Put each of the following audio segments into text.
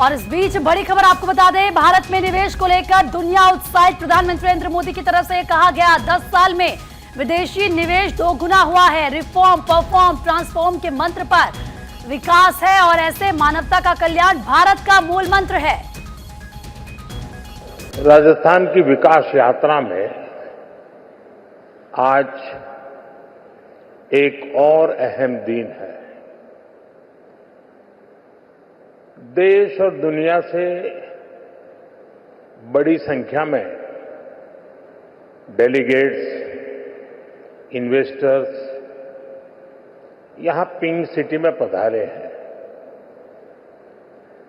और इस बीच बड़ी खबर आपको बता दें, भारत में निवेश को लेकर दुनिया उत्साहित। प्रधानमंत्री नरेंद्र मोदी की तरफ से कहा गया 10 साल में विदेशी निवेश 2 गुना हुआ है। रिफॉर्म, परफॉर्म, ट्रांसफॉर्म के मंत्र पर विकास है और ऐसे मानवता का कल्याण भारत का मूल मंत्र है। राजस्थान की विकास यात्रा में आज एक और अहम दिन है। देश और दुनिया से बड़ी संख्या में डेलीगेट्स, इन्वेस्टर्स यहां पिंक सिटी में पधारे हैं।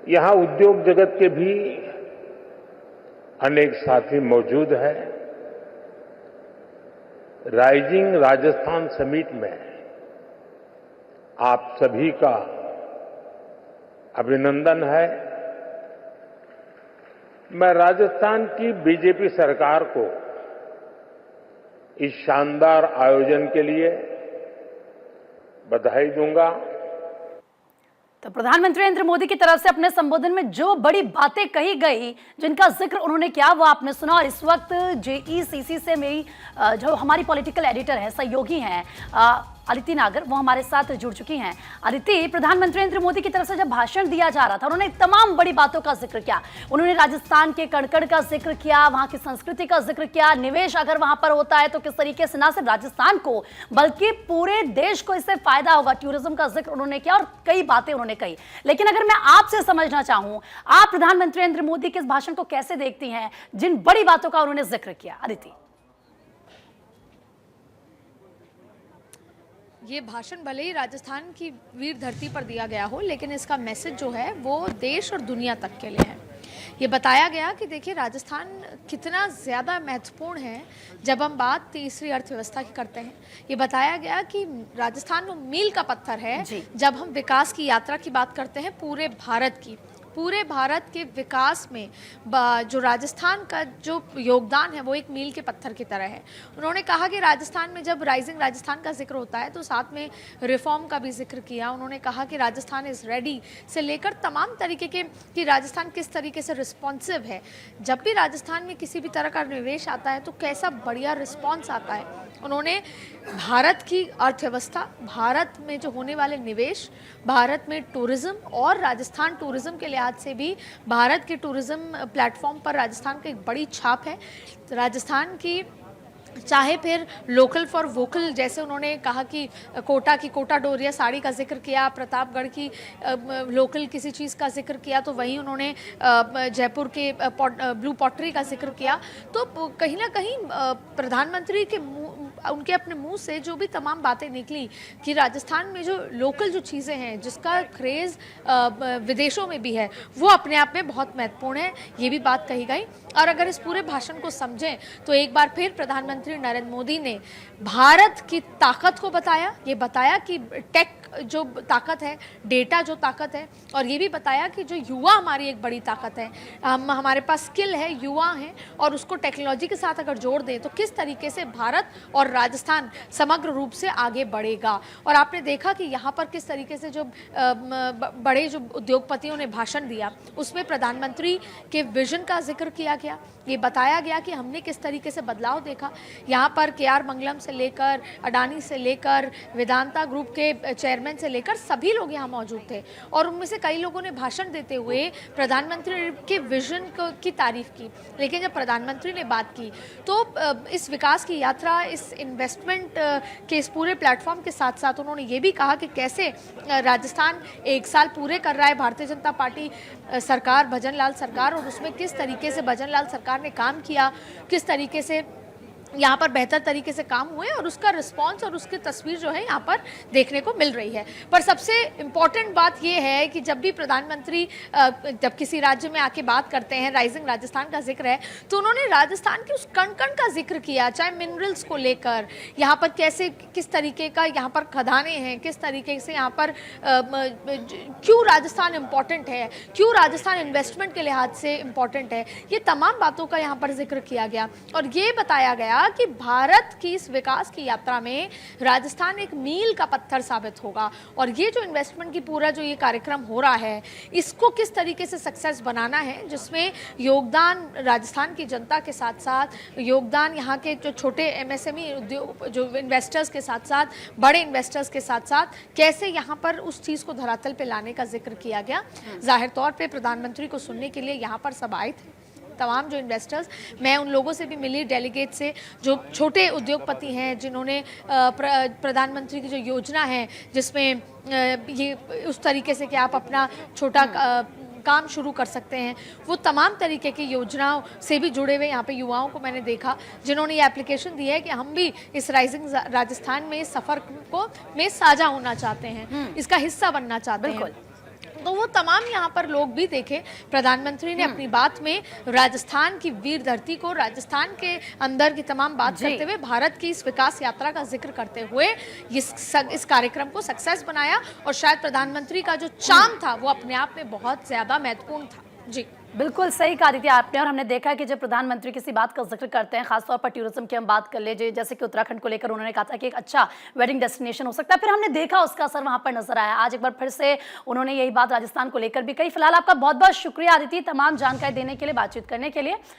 यहां उद्योग जगत के भी अनेक साथी मौजूद हैं। राइजिंग राजस्थान समिट में आप सभी का अभिनंदन है। मैं राजस्थान की बीजेपी सरकार को इस शानदार आयोजन के लिए बधाई दूंगा। तो प्रधानमंत्री नरेंद्र मोदी की तरफ से अपने संबोधन में जो बड़ी बातें कही गई, जिनका जिक्र उन्होंने किया, वो आपने सुना। और इस वक्त जेईसीसी से मेरी जो हमारी पॉलिटिकल एडिटर है, सहयोगी हैं अदिति नागर, वो हमारे साथ जुड़ चुकी हैं। अदिति, प्रधानमंत्री नरेंद्र मोदी की तरफ से जब भाषण दिया जा रहा था, उन्होंने तमाम बड़ी बातों का जिक्र किया। उन्होंने राजस्थान के कड़कड़ का जिक्र किया, वहां की संस्कृति का जिक्र किया, निवेश अगर वहां पर होता है तो किस तरीके से न सिर्फ राजस्थान को बल्कि पूरे देश को इससे फायदा होगा। टूरिज्म का जिक्र उन्होंने किया और कई बातें उन्होंने कही। लेकिन अगर मैं आपसे समझना चाहूं, आप प्रधानमंत्री नरेंद्र मोदी के इस भाषण को कैसे देखती हैं, जिन बड़ी बातों का उन्होंने जिक्र किया? अदिति, ये भाषण भले ही राजस्थान की वीर धरती पर दिया गया हो, लेकिन इसका मैसेज जो है वो देश और दुनिया तक के लिए है। ये बताया गया कि देखिए राजस्थान कितना ज़्यादा महत्वपूर्ण है जब हम बात तीसरी अर्थव्यवस्था की करते हैं। ये बताया गया कि राजस्थान वो मील का पत्थर है जब हम विकास की यात्रा की बात करते हैं पूरे भारत की। पूरे भारत के विकास में जो राजस्थान का जो योगदान है वो एक मील के पत्थर की तरह है। उन्होंने कहा कि राजस्थान में जब राइजिंग राजस्थान का जिक्र होता है तो साथ में रिफॉर्म का भी जिक्र किया। उन्होंने कहा कि राजस्थान इज़ रेडी से लेकर तमाम तरीके के कि राजस्थान किस तरीके से रिस्पॉन्सिव है। जब भी राजस्थान में किसी भी तरह का निवेश आता है तो कैसा बढ़िया रिस्पॉन्स आता है। उन्होंने भारत की अर्थव्यवस्था, भारत में जो होने वाले निवेश, भारत में टूरिज्म और राजस्थान टूरिज्म के लिहाज से भी भारत के टूरिज्म प्लेटफॉर्म पर राजस्थान की एक बड़ी छाप है। राजस्थान की चाहे फिर लोकल फॉर वोकल, जैसे उन्होंने कहा कि कोटा की कोटा डोरिया साड़ी का जिक्र किया, प्रतापगढ़ की लोकल किसी चीज़ का जिक्र किया, तो वहीं उन्होंने जयपुर के ब्लू पॉटरी का जिक्र किया। तो कहीं ना कहीं प्रधानमंत्री के उनके अपने मुंह से जो भी तमाम बातें निकली कि राजस्थान में जो लोकल जो चीज़ें हैं जिसका क्रेज़ विदेशों में भी है, वो अपने आप में बहुत महत्वपूर्ण है, ये भी बात कही गई। और अगर इस पूरे भाषण को समझें तो एक बार फिर प्रधानमंत्री नरेंद्र मोदी ने भारत की ताकत को बताया। ये बताया कि टेक जो ताकत है, डेटा जो ताकत है, और ये भी बताया कि जो युवा हमारी एक बड़ी ताकत है। हमारे पास स्किल है, युवा हैं, और उसको टेक्नोलॉजी के साथ अगर जोड़ दें तो किस तरीके से भारत और राजस्थान समग्र रूप से आगे बढ़ेगा। और आपने देखा कि यहाँ पर किस तरीके से जो बड़े जो उद्योगपतियों ने भाषण दिया उसमें प्रधानमंत्री के विजन का जिक्र किया गया। ये बताया गया कि हमने किस तरीके से बदलाव देखा। यहाँ पर केआर मंगलम से लेकर अडानी से लेकर वेदांता ग्रुप के चेयरमैन से लेकर सभी लोग यहाँ मौजूद थे, और उनमें से कई लोगों ने भाषण देते हुए प्रधानमंत्री के विजन की तारीफ की। लेकिन जब प्रधानमंत्री ने बात की तो इस विकास की यात्रा, इस इन्वेस्टमेंट के इस पूरे प्लेटफॉर्म के साथ साथ उन्होंने ये भी कहा कि कैसे राजस्थान 1 साल पूरे कर रहा है भारतीय जनता पार्टी सरकार, भजन लाल सरकार, और उसमें किस तरीके से भजन लाल सरकार ने काम किया, किस तरीके से यहाँ पर बेहतर तरीके से काम हुए, और उसका रिस्पांस और उसकी तस्वीर जो है यहाँ पर देखने को मिल रही है। पर सबसे इम्पॉर्टेंट बात ये है कि जब भी प्रधानमंत्री जब किसी राज्य में आके बात करते हैं, राइजिंग राजस्थान का जिक्र है, तो उन्होंने राजस्थान की उस कण कण का जिक्र किया, चाहे मिनरल्स को लेकर यहाँ पर कैसे किस तरीके का यहाँ पर खदानें हैं, किस तरीके से यहाँ पर क्यों राजस्थान इम्पॉर्टेंट है, क्यों राजस्थान इन्वेस्टमेंट के लिहाज से इम्पॉर्टेंट है, ये तमाम बातों का यहाँ पर जिक्र किया गया। और ये बताया गया गया कि भारत की इस विकास की यात्रा में राजस्थान एक मील का पत्थर साबित होगा। और ये जो इन्वेस्टमेंट की पूरा जो ये कार्यक्रम हो रहा है, इसको किस तरीके से सक्सेस बनाना है, जिसमें योगदान राजस्थान की जनता के साथ साथ योगदान यहाँ के जो छोटे एमएसएमई उद्योग जो इन्वेस्टर्स के साथ साथ बड़े इन्वेस्टर्स के साथ साथ कैसे यहाँ पर उस चीज़ को धरातल पे लाने का जिक्र किया गया। जाहिर तौर पे प्रधानमंत्री को सुनने के लिए यहाँ पर सब आए थे, तमाम जो इन्वेस्टर्स। मैं उन लोगों से भी मिली, डेलीगेट से, जो छोटे उद्योगपति हैं जिन्होंने प्रधानमंत्री की जो योजना है जिसमें ये उस तरीके से कि आप अपना छोटा काम शुरू कर सकते हैं, वो तमाम तरीके की योजनाओं से भी जुड़े हुए यहाँ पे युवाओं को मैंने देखा जिन्होंने ये एप्लीकेशन दी है कि हम भी इस राइजिंग राजस्थान में इस सफ़र को में साझा होना चाहते हैं, इसका हिस्सा बनना चाहते हैं। तो वो तमाम यहाँ पर लोग भी देखे। प्रधानमंत्री ने अपनी बात में राजस्थान की वीर धरती को, राजस्थान के अंदर की तमाम बात करते हुए भारत की इस विकास यात्रा का जिक्र करते हुए इस कार्यक्रम को सक्सेस बनाया। और शायद प्रधानमंत्री का जो चार्म था वो अपने आप में बहुत ज्यादा महत्वपूर्ण था। जी बिल्कुल सही कहा दीदी आपने। और हमने देखा है कि जब प्रधानमंत्री किसी बात का जिक्र करते हैं, खासतौर पर टूरिज्म की हम बात कर ले, जैसे कि उत्तराखंड को लेकर उन्होंने कहा था कि एक अच्छा वेडिंग डेस्टिनेशन हो सकता है, फिर हमने देखा उसका असर वहां पर नजर आया। आज एक बार फिर से उन्होंने यही बात राजस्थान को लेकर भी कही। फिलहाल आपका बहुत बहुत शुक्रिया आदिति, तमाम जानकारी देने के लिए, बातचीत करने के लिए।